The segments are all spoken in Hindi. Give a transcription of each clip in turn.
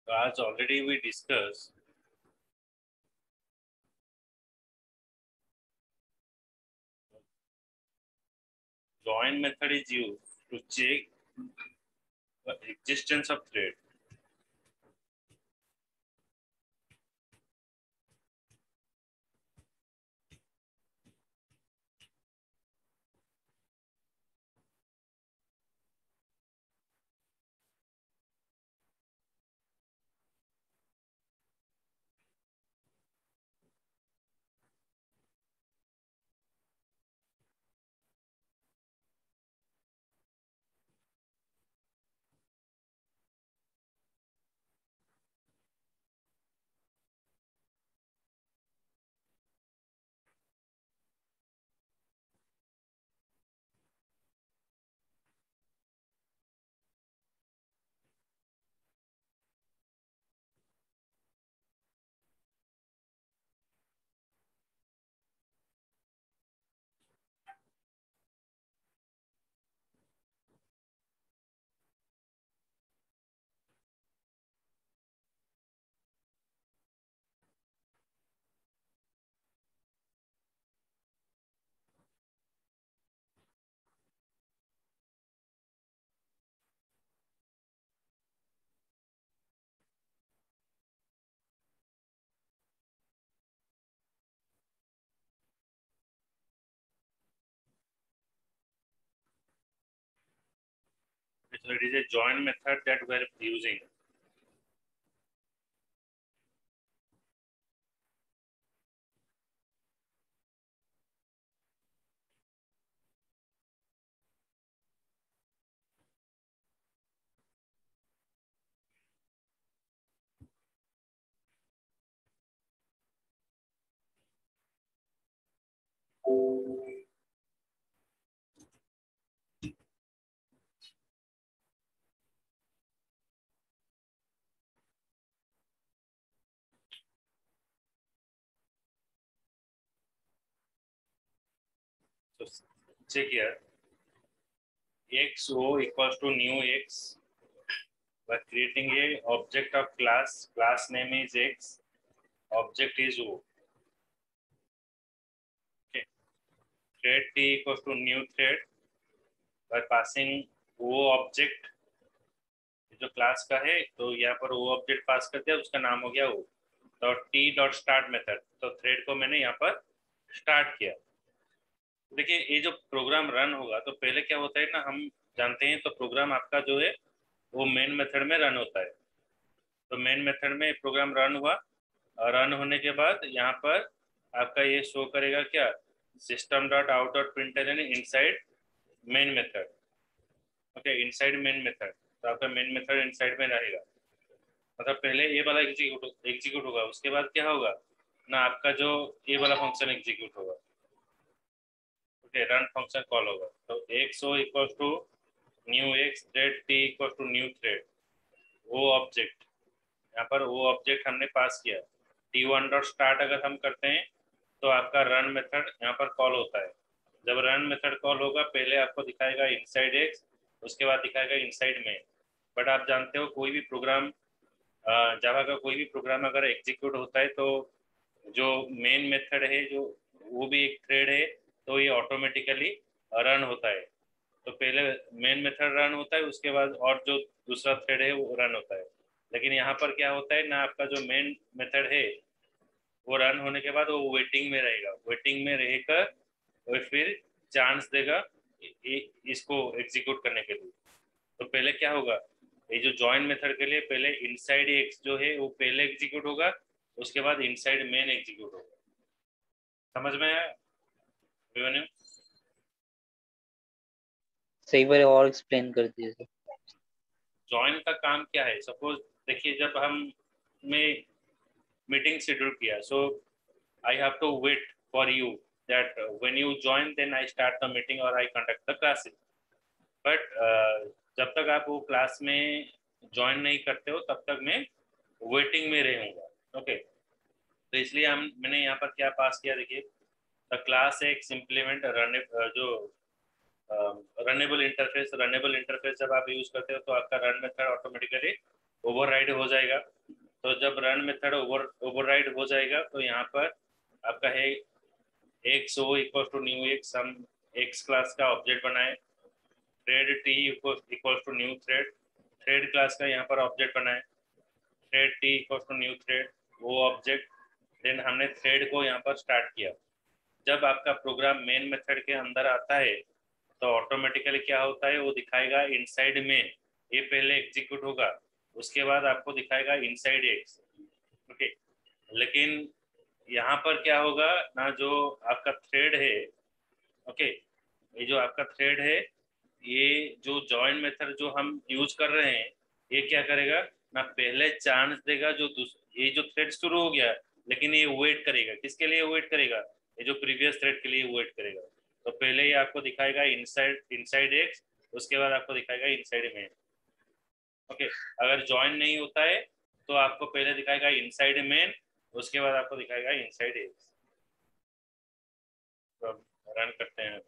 as already we discussed, join method is used to check the existence of thread. So it is a join method that we are using. So check here, xo equals to new x. We're creating a object of class name is x, object is o. Okay. Thread t equals to new thread. We're passing o object जो क्लास का है, तो यहाँ पर वो ऑब्जेक्ट पास कर दिया, उसका नाम हो गया वो dot T dot start method. तो थ्रेड को मैंने यहाँ पर स्टार्ट किया। देखिए ये जो प्रोग्राम रन होगा तो पहले क्या होता है ना, हम जानते हैं तो प्रोग्राम आपका जो है वो मेन मेथड में रन होता है। तो मेन मेथड में प्रोग्राम रन हुआ, और रन होने के बाद यहाँ पर आपका ये शो करेगा क्या, system dot out dot println inside main method. Okay, inside main method, तो आपका मेन मेथड इनसाइड में रहेगा। मतलब पहले ये वाला एग्जीक्यूट होगा, उसके बाद क्या होगा ना, आपका जो ये वाला फंक्शन एग्जीक्यूट होगा। ओके, रन फंक्शन कॉल होगा। तो X O equal to new X thread T equal to new thread, वो ऑब्जेक्ट यहाँ पर वो ऑब्जेक्ट हमने पास किया। टी वन डॉट स्टार्ट अगर हम करते हैं तो आपका रन मेथड यहाँ पर कॉल होता है। जब रन मेथड कॉल होगा, पहले आपको दिखाएगा इनसाइड एक्स, उसके बाद दिखाएगा इनसाइड में। बट आप जानते हो कोई भी प्रोग्राम, जावा का कोई भी प्रोग्राम अगर एग्जीक्यूट होता है तो जो मेन मेथड है जो वो भी एक थ्रेड है, तो ये ऑटोमेटिकली रन होता है। तो पहले मेन मेथड रन होता है, उसके बाद और जो दूसरा थ्रेड है वो रन होता है। लेकिन यहाँ पर क्या होता है ना, आपका जो मेन मेथड है वो रन होने के बाद वो वेटिंग में रहेगा, वेटिंग में रहकर वो फिर चांस देगा इसको एग्जीक्यूट करने के लिए। तो पहले क्या होगा, ये जो जॉइन मेथड के लिए पहले इनसाइड एक्स जो है वो पहले एग्जीक्यूट होगा, उसके बाद इनसाइड मेन एग्जीक्यूट होगा। समझ में आया अभिमन्यु? सही बार और एक्सप्लेन कर दीजिए। जॉइन का काम क्या है, सपोज देखिए जब हम मैं मीटिंग शेड्यूल किया, so I have to wait for you that when you join then I start the meeting और I conduct the classes. But जब तक आप वो क्लास में ज्वाइन नहीं करते हो तब तक मैं वेटिंग में रहूँगा। ओके, तो इसलिए मैंने यहाँ पर क्या पास किया, देखिए the class x implement run जो रनेबल इंटरफेस। रनेबल इंटरफेस जब आप यूज करते हो तो आपका रन मेथड ऑटोमेटिकली ओवरराइड हो जाएगा। तो जब रन मेथड ओवरराइड हो जाएगा तो यहाँ पर आपका है X O equal to new X, हम एक्स क्लास का ऑब्जेक्ट बनाए, thread T equal to new thread, thread class का यहाँ पर ऑब्जेक्ट बनाए, thread T equal to new thread वो ऑब्जेक्ट, देन हमने थ्रेड को यहाँ पर स्टार्ट किया। जब आपका प्रोग्राम मेन मेथड के अंदर आता है तो ऑटोमेटिकली क्या होता है, वो दिखाएगा इनसाइड मेन, ये पहले एग्जीक्यूट होगा, उसके बाद आपको दिखाएगा इनसाइड एक्स। ओके, लेकिन यहाँ पर क्या होगा ना, जो आपका थ्रेड है, ओके, ये जो आपका थ्रेड है, ये जो जॉइन मेथड जो हम यूज कर रहे हैं, ये क्या करेगा ना, पहले चांस देगा जो ये जो थ्रेड शुरू हो गया, लेकिन ये वेट करेगा, किसके लिए वेट करेगा, ये जो प्रीवियस थ्रेड के लिए वेट करेगा। तो पहले ये आपको दिखाएगा इनसाइड इनसाइड एक्स, उसके बाद आपको दिखाएगा इनसाइड मेन। ओके, अगर ज्वाइन नहीं होता है तो आपको पहले दिखाएगा इनसाइड मेन, उसके बाद आपको दिखाएगा इनसाइड एक्स। तो अब रन करते हैं।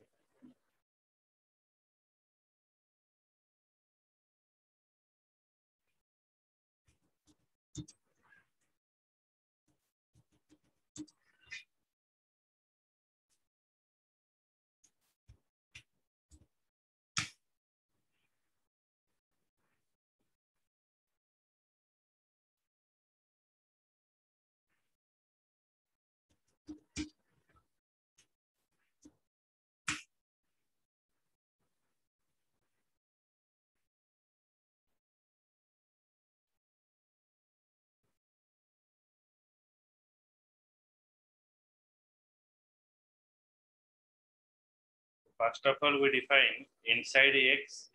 First of all, we define inside x,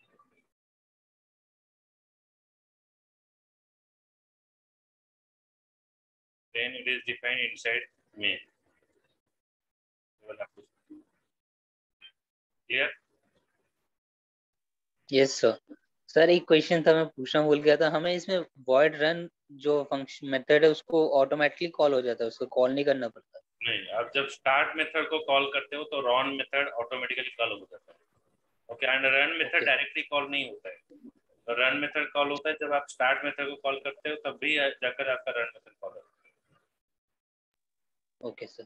then it is defined inside main. Clear? Yes sir. Sir एक क्वेश्चन था, मैं पूछना भूल गया था, हमें इसमें वॉइड रन जो फंक्शन मेथड है उसको ऑटोमेटिकली कॉल हो जाता है, उसको कॉल नहीं करना पड़ता? नहीं, आप जब स्टार्ट मेथड को कॉल करते हो तो रन मेथड ऑटोमेटिकली कॉल हो जाता है। Okay, and run method okay. Directly call नहीं होता है। तो रन मेथड कॉल होता है जब आप स्टार्ट मेथड को कॉल करते हो, तब भी जाकर आपका रन मेथड कॉल होता है। Okay sir.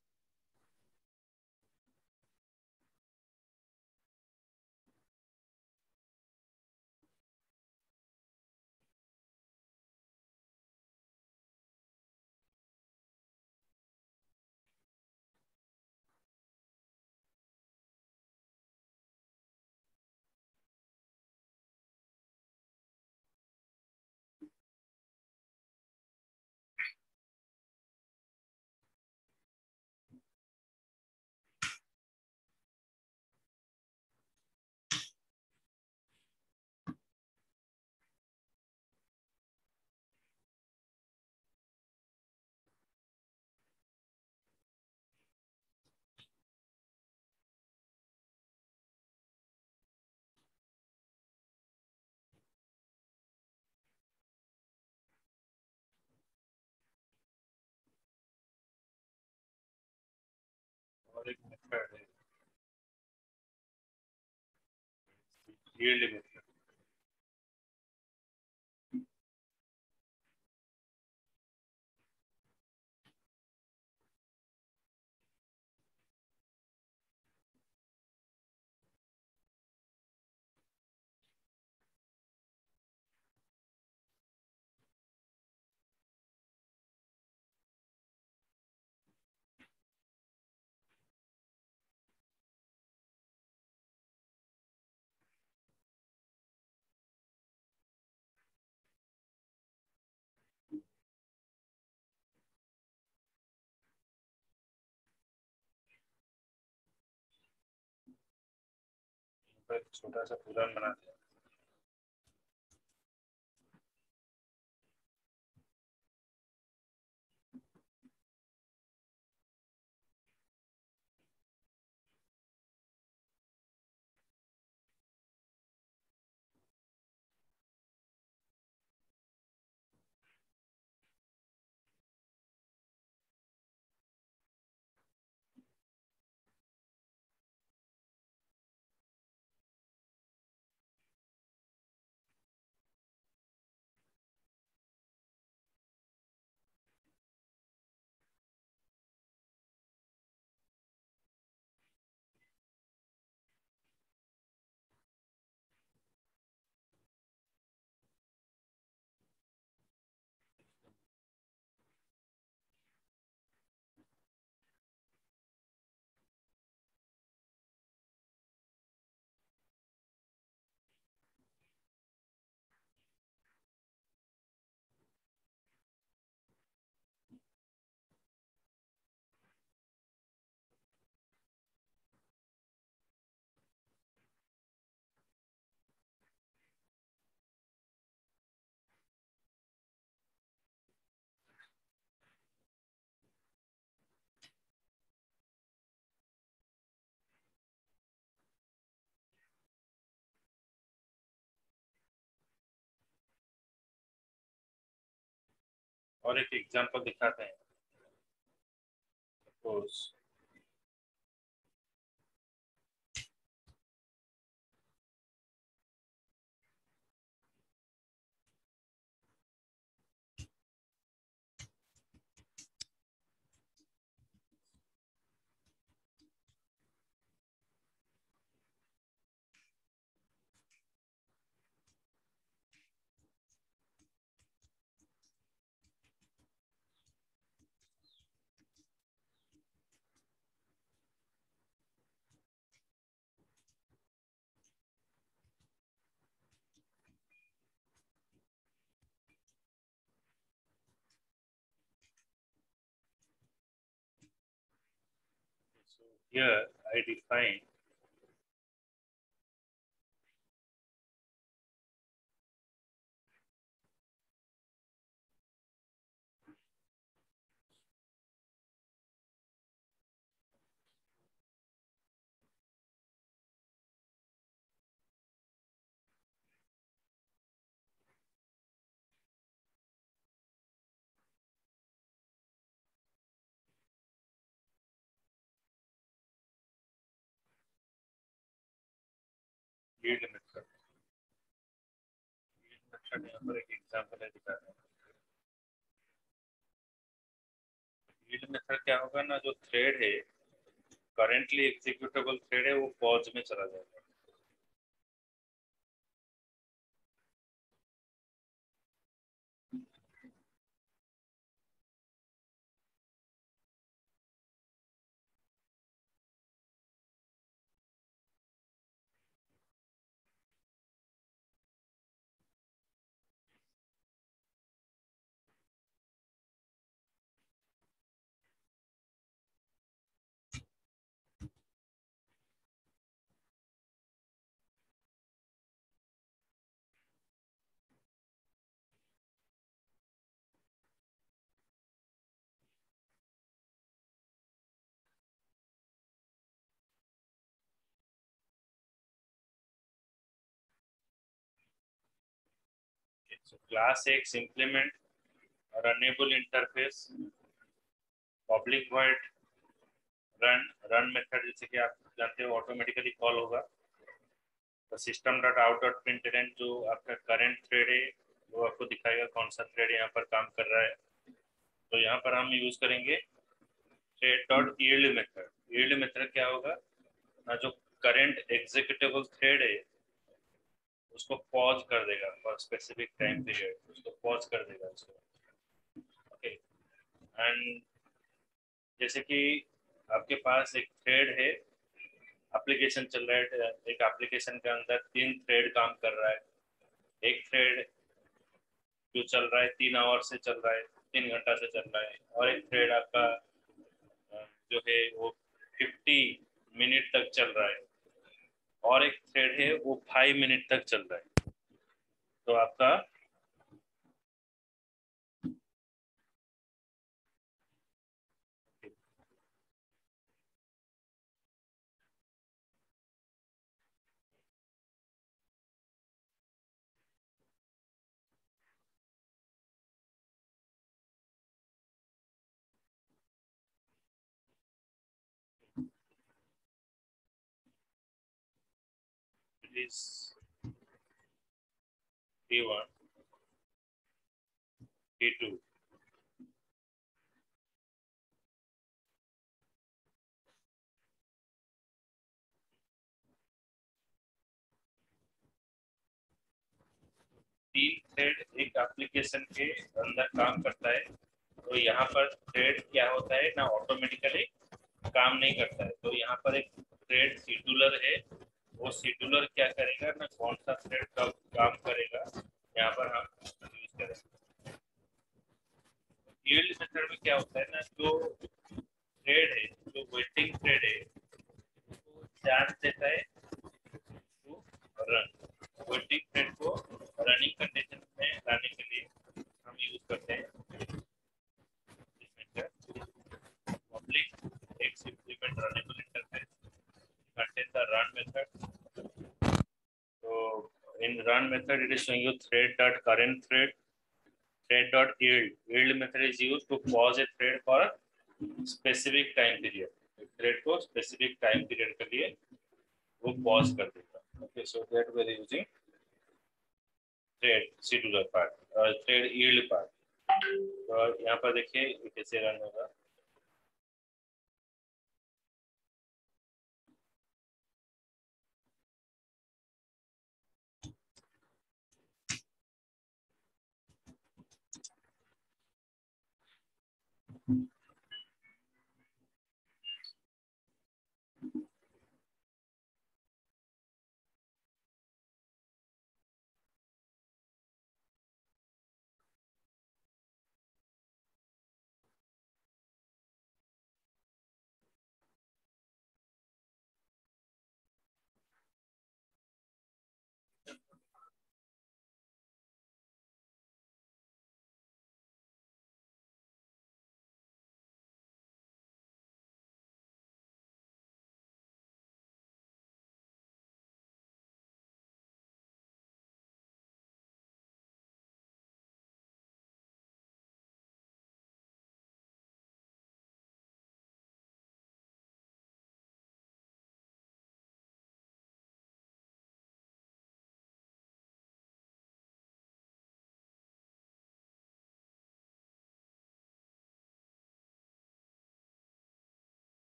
और एक मेथड है यील्ड मेथड। छोटा सा प्रोग्राम बनाते हैं। और एक एग्जांपल दिखाते हैं। Suppose here I define yield method। yield method यहाँ पर एक एग्जांपल है, दिखाते हैं। yield method क्या होगा ना, जो थ्रेड है, करेंटली एग्जीक्यूटेबल थ्रेड है, वो पॉज में चला जाएगा। So class X implement runnable interface, public void run method, जैसे कि आप जानते हो ऑटोमेटिकली कॉल होगा। तो system dot out dot println जो आपका करंट थ्रेड है वो आपको दिखाएगा कौन सा थ्रेड यहाँ पर काम कर रहा है। तो यहाँ पर हम यूज करेंगे thread dot yield method. Yield method क्या होगा ना, जो करंट एग्जीक्यूटेबल थ्रेड है उसको पॉज कर देगा फॉर स्पेसिफिक टाइम पीरियड, उसको पॉज कर देगा उसको। ओके, एंड जैसे कि आपके पास एक थ्रेड है, एप्लीकेशन चल रहा है, एक एप्लीकेशन के अंदर 3 थ्रेड काम कर रहा है। एक थ्रेड जो चल रहा है 3 आवर से चल रहा है, 3 घंटा से चल रहा है, और एक थ्रेड आपका जो है वो 50 मिनट तक चल रहा है, और एक थ्रेड है वो 5 मिनट तक चल रहा है। तो आपका इज T1 T2 3 थ्रेड एक एप्लीकेशन के अंदर काम करता है। तो यहाँ पर थ्रेड क्या होता है ना, ऑटोमेटिकली काम नहीं करता है। तो यहाँ पर एक थ्रेड शेड्यूलर है, वो शेड्यूलर क्या करेगा ना, कौन सा थ्रेड कब काम करेगा यहाँ पर हम यूज करेंगे। यील्ड मेथड में क्या होता है ना, जो थ्रेड है, जो वेटिंग थ्रेड है, वो चांस देता है टू रन। वेटिंग थ्रेड को रनिंग कंडीशन में लाने के लिए हम यूज करते हैं public x implement runnable interface contain the run method. So in run method it is showing you thread dot current thread, thread dot yield method is used to pause a thread for a specific time period. Thread को स्पेसिफिक टाइम पीरियड के लिए वो पॉज कर देता है. Okay, so that we are using thread scheduler part, thread yield part. तो यहाँ पर देखिए कैसे रन होगा.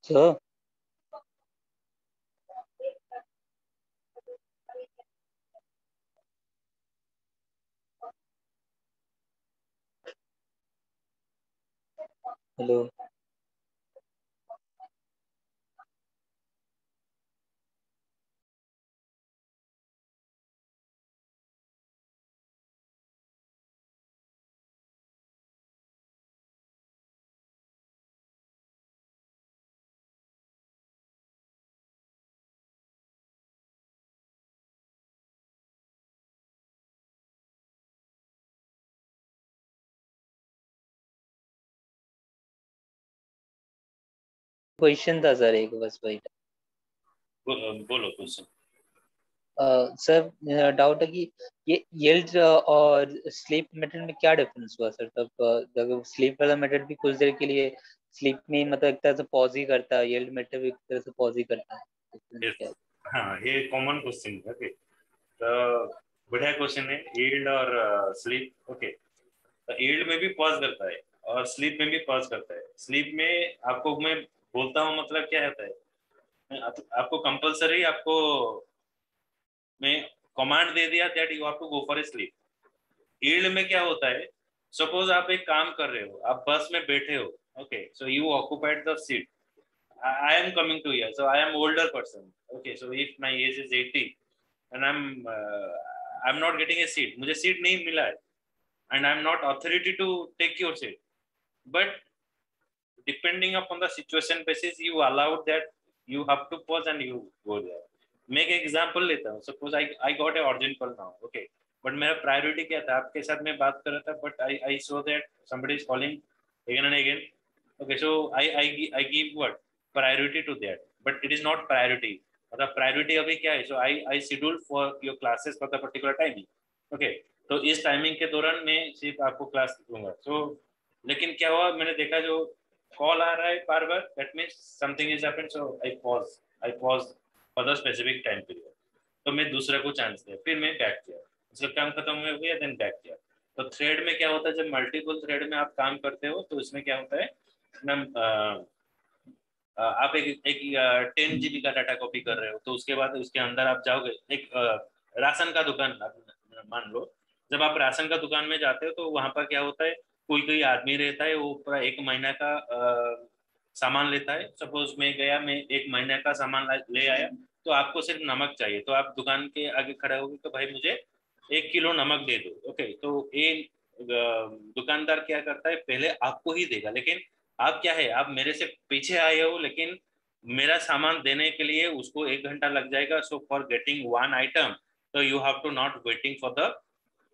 So, hello. क्वेश्चन था सर एक बस वही. बोलो क्वेश्चन. सर डाउट है कि ये यील्ड और स्लीप मेथड में क्या डिफरेंस हुआ सर. तब स्लीप वाला मेथड भी कुछ देर के लिए स्लीप में मतलब एक तरह से पॉज ही करता है, यील्ड मेथड भी एक तरह से पॉज ही करता है. yes. हाँ, ये कॉमन क्वेश्चन है. ओके, तो बढ़िया क्वेश्चन है. यील्ड और स्लीप. ओके, तो यील्ड में भी पॉज करता है और स्लीप में भी पॉज करता है. स्लीप में आपको मैं बोलता हूँ मतलब क्या होता है, आपको कंपलसरी आपको मैं कमांड दे दिया that you have to go for a sleep. Yield में क्या होता है, सपोज आप एक काम कर रहे हो, आप बस में बैठे हो. Okay, so you occupied the seat. I am coming to here, so I am older person. Okay, so if my age is 80 and I'm not getting a seat, मुझे सीट नहीं मिला है, and I'm not authority to take your seat, but depending upon the situation basis you allowed that you have to pause and you go there. मैं एक एग्जांपल लेता हूँ. Suppose I got a urgent call now. Okay, but मेरा प्रायोरिटी क्या था, आपके साथ मैं बात कर रहा था, but I so that somebody is calling again and again. Okay, so I give what priority to that, but it is not priority. मतलब प्रायोरिटी अभी क्या है, so I schedule for your classes for the particular timing. Okay, तो इस टाइमिंग के दौरान मैं सिर्फ आपको क्लास दूंगा. सो लेकिन क्या हुआ, मैंने देखा जो कॉल आ रहा है बार बार, that means something is happened, so I pause for the specific time period. तो मैं दूसरे को चांस दिया, फिर मैं बैक किया, उसका काम खत्म हो गया, देन बैक किया. तो थ्रेड में क्या होता है, जब मल्टीपल थ्रेड में आप काम करते हो तो इसमें क्या होता है ना, आप एक 10 GB का डाटा कॉपी कर रहे हो, तो उसके बाद उसके अंदर आप जाओगे एक राशन का दुकान मान लो। जब आप राशन का दुकान में जाते हो तो वहां पर क्या होता है, कोई कोई आदमी रहता है वो पूरा 1 महीना का सामान लेता है। सपोज मैं गया, मैं 1 महीने का सामान ले आया, तो आपको सिर्फ नमक चाहिए, तो आप दुकान के आगे खड़े होगे तो भाई मुझे 1 किलो नमक दे दो। ओके, तो ये दुकानदार क्या करता है, पहले आपको ही देगा, लेकिन आप क्या है, आप मेरे से पीछे आए हो, लेकिन मेरा सामान देने के लिए उसको 1 घंटा लग जाएगा। So for getting one item, तो you have to not waiting for the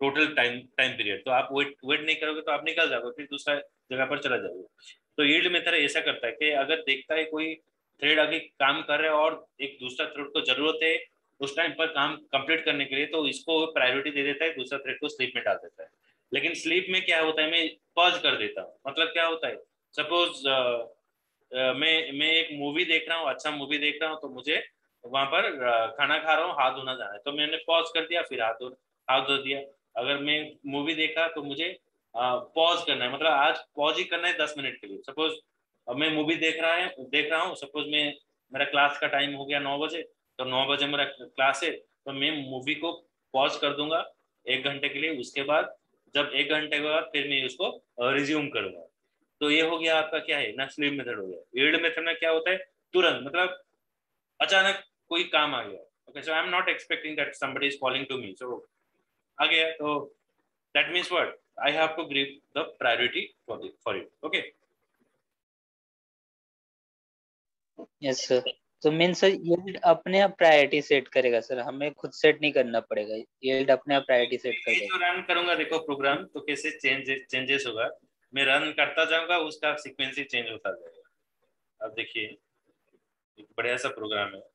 total time time period. तो आप वेट वेट नहीं करोगे तो आप निकल जाओगे, फिर दूसरा जगह पर चला जाओगे। तो यील्ड मेथड ऐसा करता है कि अगर देखता है कोई थ्रेड आगे काम कर रहा है और एक दूसरा थ्रेड को जरूरत है उस टाइम पर काम कंप्लीट करने के लिए, तो इसको प्रायोरिटी दे देता है, दूसरा थ्रेड को स्लीप में डाल देता है। लेकिन स्लीप में क्या होता है, मैं पॉज कर देता हूँ। मतलब क्या होता है, सपोज मैं एक मूवी देख रहा हूँ, अच्छा मूवी देख रहा हूँ, तो मुझे वहां पर खाना खा रहा हूँ, हाथ धोना जाना है, तो मैंने पॉज कर दिया, फिर हाथ धो दिया। अगर मैं मूवी देखा तो मुझे पॉज करना है, मतलब आज पॉज ही करना है 10 मिनट के लिए। सपोज अब मैं मूवी देख रहा हूँ, सपोज मैं मेरा क्लास का टाइम हो गया 9 बजे, तो 9 बजे मेरा क्लास है, तो मैं मूवी को पॉज कर दूंगा 1 घंटे के लिए। उसके बाद जब 1 घंटे के बाद फिर मैं उसको रिज्यूम करूंगा। तो ये हो गया आपका क्या है ना, स्लीप मेथड हो गया। यील्ड मेथड में क्या होता है, तुरंत, मतलब अचानक कोई काम आ गया। Okay, so I am not expecting that somebody is calling to me, so आ गया, तो that means what, I have to give the priority for it. Okay. Yes sir. तो मीन सर यील्ड अपने आप प्रायोरिटी सेट करेगा सर, हमें खुद सेट नहीं करना पड़ेगा, यील्ड अपने आप प्रायोरिटी सेट कर ये देगा। जो रन करूंगा देखो प्रोग्राम, तो कैसे चेंजेस होगा, मैं रन करता जाऊंगा, उसका सीक्वेंस चेंज होता जाएगा। अब देखिए, एक बढ़िया सा प्रोग्राम है।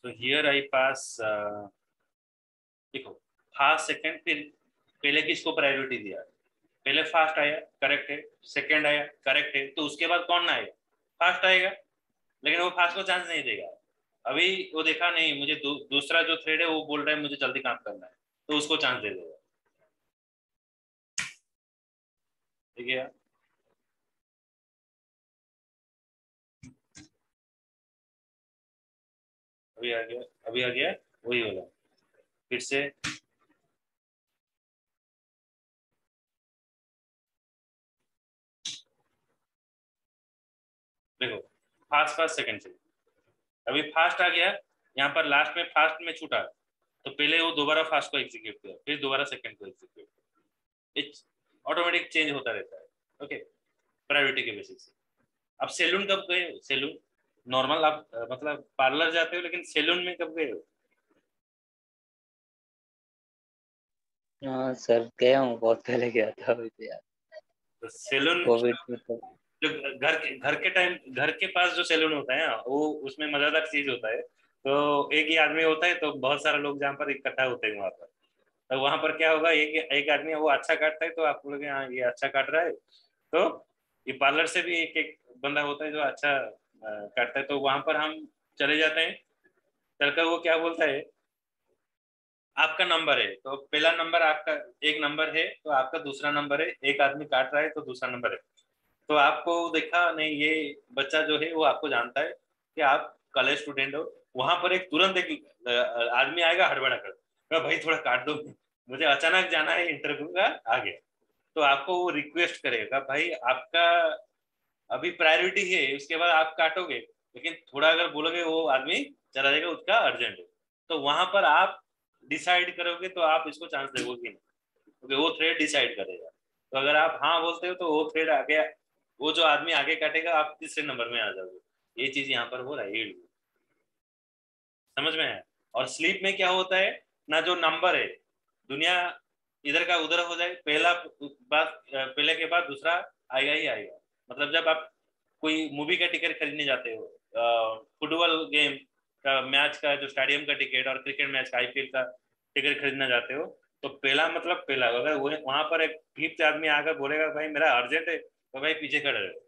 तो हियर आई पास, देखो फास्ट सेकंड, फिर पहले किसको प्रायोरिटी दिया, पहले फास्ट आया, करेक्ट है। सेकंड आया, करेक्ट है, तो उसके बाद कौन आएगा, फास्ट आएगा। लेकिन वो फास्ट को चांस नहीं देगा। अभी वो देखा नहीं मुझे, दूसरा जो थ्रेड है वो बोल रहा है मुझे जल्दी काम करना है, तो उसको चांस दे देगा। ठीक है। अभी आ गया, अभी आ गया, वही होगा फिर से। देखो फास्ट फास्ट सेकंड से, अभी फास्ट आ गया, यहाँ पर लास्ट में फास्ट में छूटा, तो पहले वो दोबारा फास्ट को एग्जीक्यूट किया, फिर दोबारा सेकंड को एग्जीक्यूट किया। ऑटोमेटिक चेंज होता रहता है। ओके, प्रायोरिटी के बेसिस से। अब सैलून कब गए, सैलून नॉर्मल आप मतलब पार्लर जाते हो, लेकिन सैलून में कब गए हो। हाँ सर गया हूँ, बहुत पहले गया था अभी तो यार, तो सैलून कोविड में तो। जो घर के टाइम, घर के पास जो सैलून होता है ना, वो उसमें मजेदार चीज होता है। तो एक ही आदमी होता है, तो बहुत सारे लोग जहाँ पर इकट्ठा होते हैं वहां पर, तो वहां पर क्या होगा, एक एक आदमी है वो अच्छा काटता है, तो आप बोलोगे हाँ ये अच्छा काट रहा है। तो ये पार्लर से भी एक एक बंदा होता है जो अच्छा काटता है, तो वहां पर हम चले जाते हैं। चलकर वो क्या बोलता है, आपका नंबर है, तो पहला नंबर आपका, एक नंबर है तो आपका दूसरा नंबर है, एक आदमी काट रहा है तो दूसरा नंबर है। तो आपको देखा नहीं, ये बच्चा जो है वो आपको जानता है कि आप कॉलेज स्टूडेंट हो। वहां पर एक तुरंत एक आदमी आएगा हड़बड़ा कर, "अरे भाई थोड़ा काट दो, मुझे अचानक जाना है इंटरव्यू का आगे।" तो आपको वो रिक्वेस्ट करेगा, भाई आपका अभी प्रायोरिटी है, उसके बाद आप काटोगे, लेकिन थोड़ा अगर बोलोगे वो आदमी चला जाएगा, उसका अर्जेंट है। तो वहां पर आप डिसाइड करोगे तो आप इसको चांस दोगे नहीं, क्योंकि वो थ्रेड डिसाइड करेगा। तो अगर आप हाँ बोलते हो तो वो थ्रेड आगे, वो जो आदमी आगे काटेगा, आप तीसरे नंबर में आ जाओगे। ये चीज यहाँ पर हो रहा है, ये समझ में है। और स्लीप में क्या होता है ना, जो नंबर है, दुनिया इधर का उधर हो जाए, पहला बात पहले के बाद दूसरा आएगा ही आएगा। मतलब जब आप कोई मूवी का टिकट खरीदने जाते हो, फुटबॉल गेम का मैच का जो स्टेडियम का टिकट, और क्रिकेट मैच का आईपीएल का टिकट खरीदना जाते हो, तो पहला मतलब पहला, अगर वहां पर एक फिफ्थ आदमी आकर बोलेगा भाई मेरा अर्जेंट है, तो भाई पीछे खड़े रहो।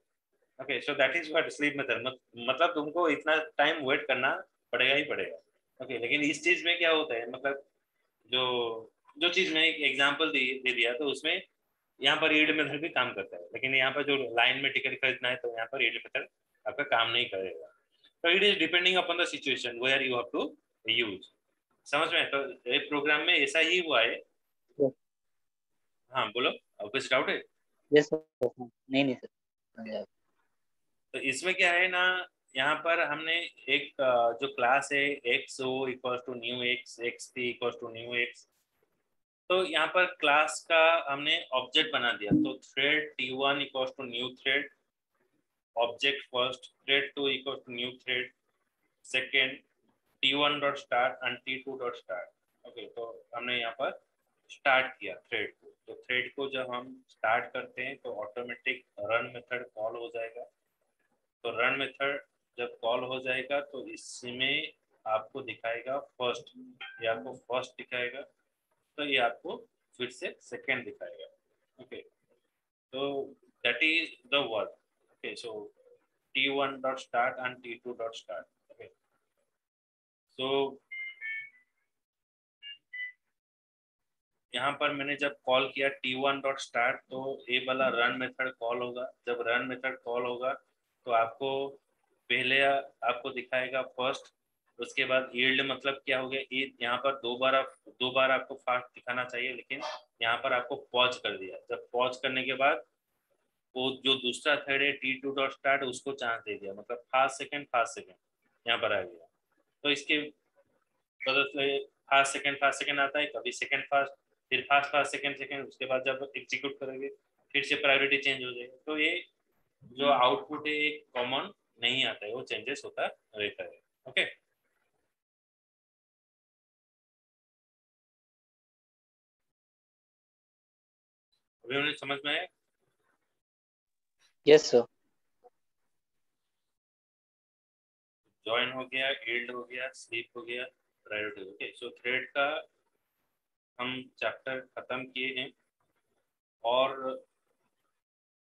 Okay, so that is what sleep method, मतलब तुमको इतना टाइम वेट करना पड़ेगा ही पड़ेगा। ओके, लेकिन इस चीज में क्या होता है, मतलब जो जो चीज मैंने एक एग्जांपल दे दिया, तो उसमें यहाँ पर यील्ड मेथड भी काम करता है, लेकिन यहाँ पर जो लाइन में टिकट खरीदना है तो यहाँ पर यील्ड मेथड आपका काम नहीं करेगा। तो it is depending upon the situation where you have to use. समझ में? तो एक प्रोग्राम में ऐसा ही हुआ है। हाँ बोलो, और कुछ डाउट है? यस सर, नहीं नहीं सर। तो इसमें क्या है ना, यहाँ पर हमने एक जो क्लास है X O equal to new X, X P equal to new X, तो यहाँ पर क्लास का हमने ऑब्जेक्ट बना दिया। तो thread T1 equal to new thread, object first, thread 2 equal to new thread second, T1 dot start and T2 dot start. Okay, तो हमने यहाँ पर स्टार्ट किया थ्रेड को। तो थ्रेड को जब हम स्टार्ट करते हैं तो ऑटोमेटिक रन मेथड कॉल हो जाएगा। तो रन मेथड जब कॉल हो जाएगा तो इसमें आपको दिखाएगा फर्स्ट, ये आपको फर्स्ट दिखाएगा, तो ये आपको फिर से सेकेंड दिखाएगा। ओके, तो that is the work. Okay, so T1 dot start and T2 dot start. Okay, so यहाँ पर मैंने जब कॉल किया T1 डॉट स्टार्ट, तो ये वाला रन मेथड कॉल होगा। जब रन मेथड कॉल होगा तो आपको पहले आपको दिखाएगा फर्स्ट, उसके बाद यील्ड मतलब क्या हो गया, ये यहाँ पर दो बार आपको फास्ट दिखाना चाहिए, लेकिन यहाँ पर आपको पॉज कर दिया। जब पॉज करने के बाद वो जो दूसरा थ्रेड है T2 डॉट स्टार्ट, उसको चांस दे दिया, मतलब फास्ट सेकेंड यहाँ पर आ गया। तो इसके वजह से फास्ट सेकेंड आता है, कभी सेकेंड फास्ट, फिर फास्ट फास्ट सेकेंड सेकेंड, उसके बाद जब एग्जीक्यूट करेंगे फिर से प्रायोरिटी चेंज हो जाएगी। तो ये जो आउटपुट है एक कॉमन नहीं आता है, वो चेंजेस होता रहता है। ओके, अभी उन्हें समझ में आया? Yes sir. ज्वाइन हो गया, यील्ड हो गया, स्लीप हो गया, प्रायोरिटी। ओके, सो थ्रेड का हम चैप्टर खत्म किए हैं। और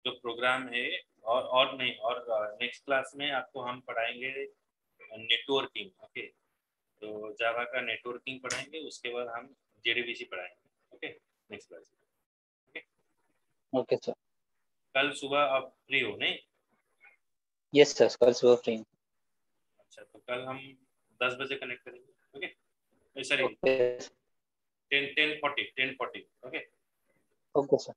जो प्रोग्राम है, और नहीं, और नेक्स्ट क्लास में आपको हम पढ़ाएंगे नेटवर्किंग। ओके, तो जावा का नेटवर्किंग पढ़ाएंगे, उसके बाद हम JDBC पढ़ाएंगे। Okay, next class. Okay, okay sir. कल सुबह आप फ्री हो नहीं? यस सर, कल सुबह फ्री। अच्छा, तो कल हम 10 बजे कनेक्ट करेंगे। Okay, sorry, okay. 10:40। Okay. Okay sir.